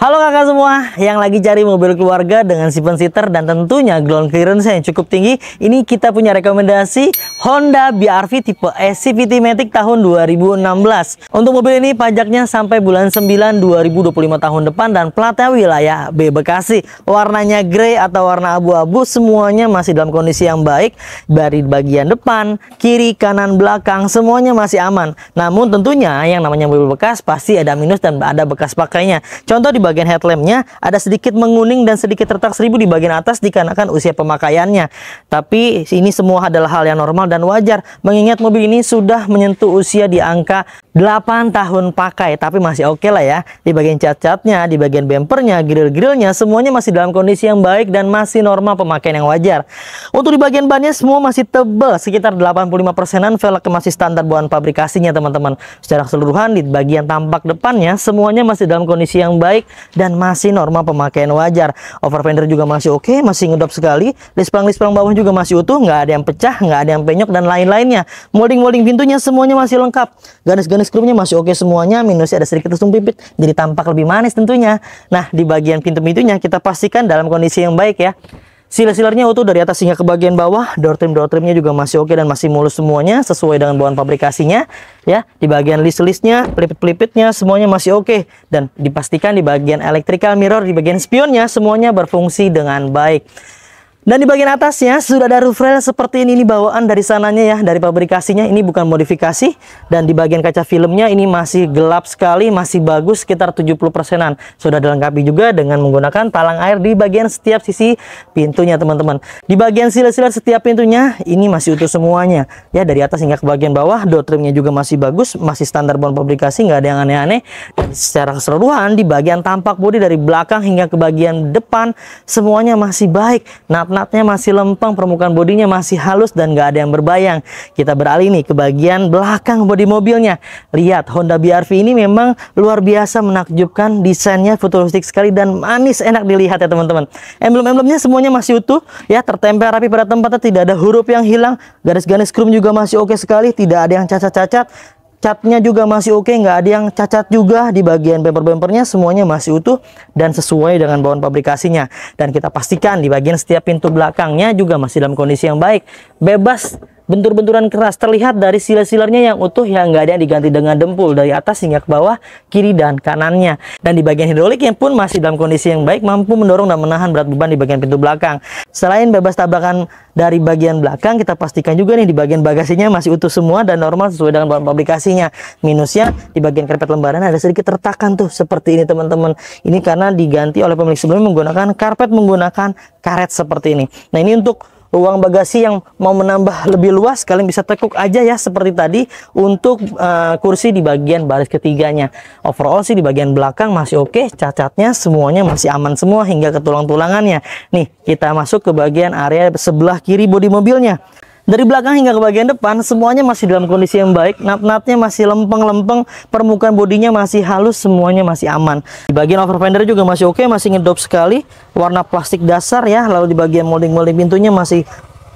Halo kakak semua yang lagi cari mobil keluarga dengan 7-seater dan tentunya ground clearance yang cukup tinggi. Ini kita punya rekomendasi Honda BR-V tipe CVT Matic tahun 2016. Untuk mobil ini pajaknya sampai bulan 9 2025 tahun depan dan platnya wilayah B Bekasi. Warnanya grey atau warna abu-abu, semuanya masih dalam kondisi yang baik. Dari bagian depan, kiri, kanan, belakang semuanya masih aman. Namun tentunya yang namanya mobil bekas pasti ada minus dan ada bekas pakainya. Contoh di bagian headlampnya ada sedikit menguning dan sedikit retak seribu di bagian atas dikarenakan usia pemakaiannya. Tapi ini semua adalah hal yang normal dan wajar mengingat mobil ini sudah menyentuh usia di angka 8 tahun pakai, tapi masih oke lah ya. Di bagian cat-catnya, di bagian bempernya, grill-grillnya semuanya masih dalam kondisi yang baik dan masih normal pemakaian yang wajar. Untuk di bagian bannya semua masih tebal sekitar 85%-an, velgnya masih standar bawaan pabrikasinya teman-teman. Secara keseluruhan di bagian tampak depannya semuanya masih dalam kondisi yang baik dan masih normal pemakaian wajar. Over fender juga masih oke, masih ngedop sekali. Lisplang bawah juga masih utuh, nggak ada yang pecah, nggak ada yang penyok dan lain-lainnya. Molding pintunya semuanya masih lengkap. Garis skrupnya masih oke semuanya, minusnya ada sedikit tusung pipit, jadi tampak lebih manis tentunya. Nah, di bagian pintu-pintunya kita pastikan dalam kondisi yang baik ya. Seal-sealernya utuh dari atas hingga ke bagian bawah. Door trimnya juga masih oke dan masih mulus semuanya sesuai dengan bawaan pabrikasinya ya. Di bagian list-listnya, pelipit-pelipitnya semuanya masih oke dan dipastikan di bagian electrical mirror, di bagian spionnya semuanya berfungsi dengan baik. Dan di bagian atasnya sudah ada roof rail seperti ini bawaan dari sananya ya, dari pabrikasinya, ini bukan modifikasi. Dan di bagian kaca filmnya ini masih gelap sekali, masih bagus sekitar 70%-an. Sudah dilengkapi juga dengan menggunakan talang air di bagian setiap sisi pintunya teman-teman. Di bagian seal-sealer setiap pintunya ini masih utuh semuanya ya, dari atas hingga ke bagian bawah. Door trimnya juga masih bagus, masih standar bawaan pabrikasi, nggak ada yang aneh-aneh. Dan secara keseluruhan di bagian tampak bodi dari belakang hingga ke bagian depan semuanya masih baik. Natnya masih lempeng, permukaan bodinya masih halus dan nggak ada yang berbayang. Kita beralih nih ke bagian belakang bodi mobilnya. Lihat, Honda BR-V ini memang luar biasa menakjubkan, desainnya futuristik sekali dan manis enak dilihat ya teman-teman. Emblem-emblemnya semuanya masih utuh ya, tertempel rapi pada tempatnya, tidak ada huruf yang hilang. Garis-garis krom juga masih oke sekali, tidak ada yang cacat-cacat. Catnya juga masih oke, nggak ada yang cacat juga. Di bagian bemper-bempernya semuanya masih utuh dan sesuai dengan bawaan pabrikasinya. Dan kita pastikan di bagian setiap pintu belakangnya juga masih dalam kondisi yang baik. Bebas bentur-benturan keras terlihat dari seal-sealernya yang utuh, yang nggak ada yang diganti dengan dempul dari atas hingga ke bawah, kiri dan kanannya. Dan di bagian hidroliknya pun masih dalam kondisi yang baik, mampu mendorong dan menahan berat beban di bagian pintu belakang. Selain bebas tabrakan dari bagian belakang, kita pastikan juga nih di bagian bagasinya masih utuh semua dan normal sesuai dengan bawaan pabrikasinya. Minusnya di bagian karpet lembaran ada sedikit retakan tuh seperti ini teman-teman. Ini karena diganti oleh pemilik sebelumnya menggunakan karpet menggunakan karet seperti ini. Nah, ini untuk ruang bagasi yang mau menambah lebih luas, kalian bisa tekuk aja ya seperti tadi. Untuk kursi di bagian baris ketiganya, overall sih di bagian belakang masih oke, cacatnya semuanya masih aman semua hingga ke tulang-tulangannya. Nih, kita masuk ke bagian area sebelah kiri bodi mobilnya. Dari belakang hingga ke bagian depan semuanya masih dalam kondisi yang baik. Nat-natnya masih lempeng-lempeng, permukaan bodinya masih halus, semuanya masih aman. Di bagian over fender juga masih oke, masih ngedop sekali. Warna plastik dasar ya. Lalu di bagian molding pintunya masih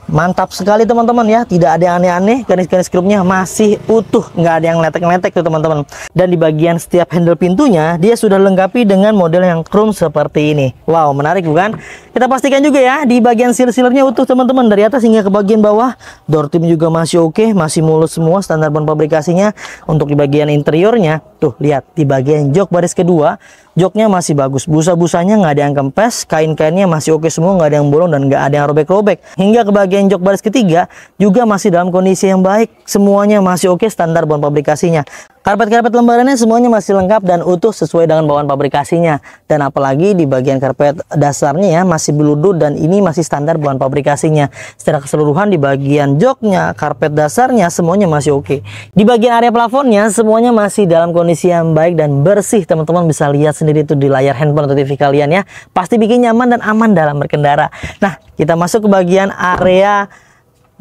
mantap sekali teman-teman ya, tidak ada yang aneh-aneh. Garis-garis skrupnya masih utuh, nggak ada yang letek-letek tuh teman-teman. Dan di bagian setiap handle pintunya dia sudah lengkapi dengan model yang chrome seperti ini. Wow, menarik bukan? Kita pastikan juga ya di bagian seal-sealernya utuh teman-teman, dari atas hingga ke bagian bawah. Door trim juga masih oke, masih mulus semua standar bawaan pabrikasinya. Untuk di bagian interiornya tuh lihat, di bagian jok baris kedua joknya masih bagus, busa-busanya nggak ada yang kempes, kain-kainnya masih oke semua, nggak ada yang bolong dan nggak ada yang robek-robek. Hingga ke bagian jok baris ketiga juga masih dalam kondisi yang baik, semuanya masih oke standar bawaan pabrikasinya. Karpet-karpet lembarannya semuanya masih lengkap dan utuh sesuai dengan bawaan pabrikasinya. Dan apalagi di bagian karpet dasarnya ya masih beludut dan ini masih standar bawaan pabrikasinya. Secara keseluruhan di bagian joknya, karpet dasarnya semuanya masih oke. Di bagian area plafonnya semuanya masih dalam kondisi yang baik dan bersih. Teman-teman bisa lihat sendiri itu di layar handphone atau TV kalian ya. Pasti bikin nyaman dan aman dalam berkendara. Nah, kita masuk ke bagian area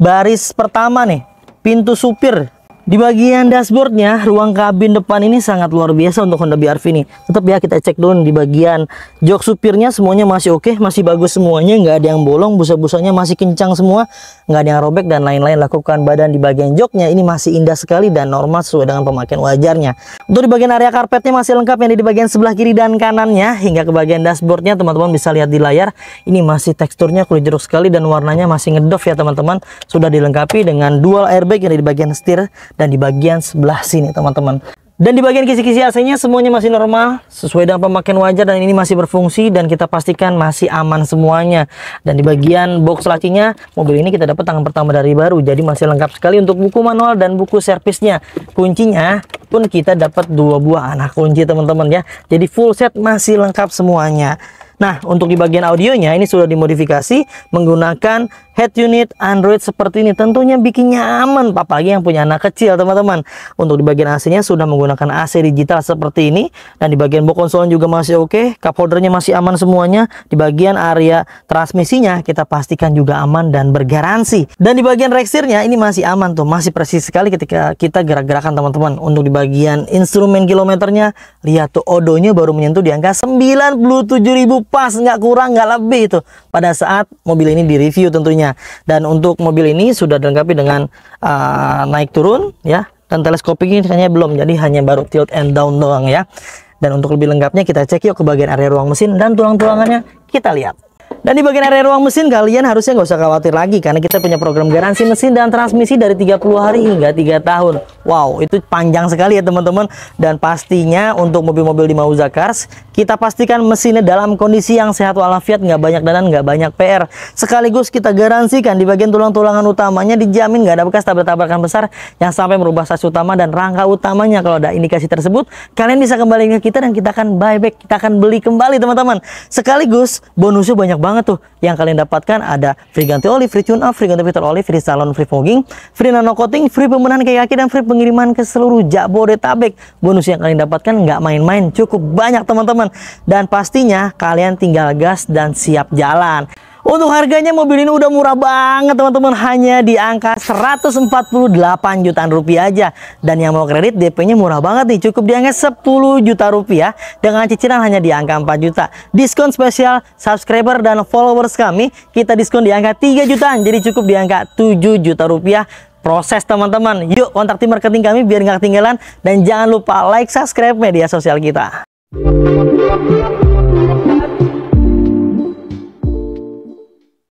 baris pertama nih, pintu supir. Di bagian dashboardnya, ruang kabin depan ini sangat luar biasa untuk Honda BR-V ini. Tetap ya, kita cek dulu di bagian jok supirnya semuanya masih oke, masih bagus semuanya, nggak ada yang bolong, busa-busanya masih kencang semua, nggak ada yang robek dan lain-lain. Lakukan badan di bagian joknya ini masih indah sekali dan normal sesuai dengan pemakaian wajarnya. Untuk di bagian area karpetnya masih lengkap yang di bagian sebelah kiri dan kanannya, hingga ke bagian dashboardnya teman-teman bisa lihat di layar. Ini masih teksturnya kulit jeruk sekali dan warnanya masih ngedov ya teman-teman. Sudah dilengkapi dengan dual airbag yang di bagian setir dan di bagian sebelah sini teman-teman. Dan di bagian kisi-kisi AC-nya semuanya masih normal sesuai dengan pemakaian wajar dan ini masih berfungsi dan kita pastikan masih aman semuanya. Dan di bagian box lacinya, mobil ini kita dapat tangan pertama dari baru, jadi masih lengkap sekali untuk buku manual dan buku servisnya. Kuncinya pun kita dapat 2 buah anak kunci teman-teman ya. Jadi full set masih lengkap semuanya. Nah, untuk di bagian audionya ini sudah dimodifikasi menggunakan head unit Android seperti ini. Tentunya bikin nyaman apalagi yang punya anak kecil teman-teman. Untuk di bagian AC-nya sudah menggunakan AC digital seperti ini. Dan di bagian box konsol juga masih oke. Cup holdernya masih aman semuanya. Di bagian area transmisinya kita pastikan juga aman dan bergaransi. Dan di bagian reksirnya ini masih aman tuh. Masih presis sekali ketika kita gerak-gerakan teman-teman. Untuk di bagian instrumen kilometernya, lihat tuh odonya baru menyentuh di angka 97.000 pas, nggak kurang nggak lebih itu pada saat mobil ini direview tentunya. Dan untuk mobil ini sudah dilengkapi dengan naik turun ya, dan teleskopiknya hanya belum, jadi hanya baru tilt and down doang ya. Dan untuk lebih lengkapnya kita cek yuk ke bagian area ruang mesin dan tulang-tulangannya kita lihat. Dan di bagian area ruang mesin kalian harusnya nggak usah khawatir lagi karena kita punya program garansi mesin dan transmisi dari 30 hari hingga 3 tahun. Wow, itu panjang sekali ya teman-teman. Dan pastinya untuk mobil-mobil di Mauza Cars kita pastikan mesinnya dalam kondisi yang sehat walafiat, nggak banyak danan, nggak banyak PR. Sekaligus kita garansikan di bagian tulang-tulangan utamanya dijamin nggak ada bekas tabrak-tabrakan besar yang sampai merubah sasis utama dan rangka utamanya. Kalau ada indikasi tersebut, kalian bisa kembali ke kita dan kita akan buyback, kita akan beli kembali teman-teman. Sekaligus bonusnya banyak banget tuh yang kalian dapatkan, ada free ganti oli, free tune up, free ganti filter oli, free salon, free fogging, free nano coating, free pembenahan kaki dan free pengiriman ke seluruh Jabodetabek. Bonus yang kalian dapatkan nggak main-main, cukup banyak teman-teman. Dan pastinya kalian tinggal gas dan siap jalan. Untuk harganya mobil ini udah murah banget teman-teman, hanya di angka 148 jutaan rupiah aja. Dan yang mau kredit DP-nya murah banget nih, cukup di angka 10 juta rupiah dengan cicilan hanya di angka 4 juta. Diskon spesial subscriber dan followers kami, kita diskon di angka 3 jutaan, jadi cukup di angka 7 juta rupiah. Proses teman-teman, yuk kontak tim marketing kami biar nggak ketinggalan. Dan jangan lupa like, subscribe media sosial kita.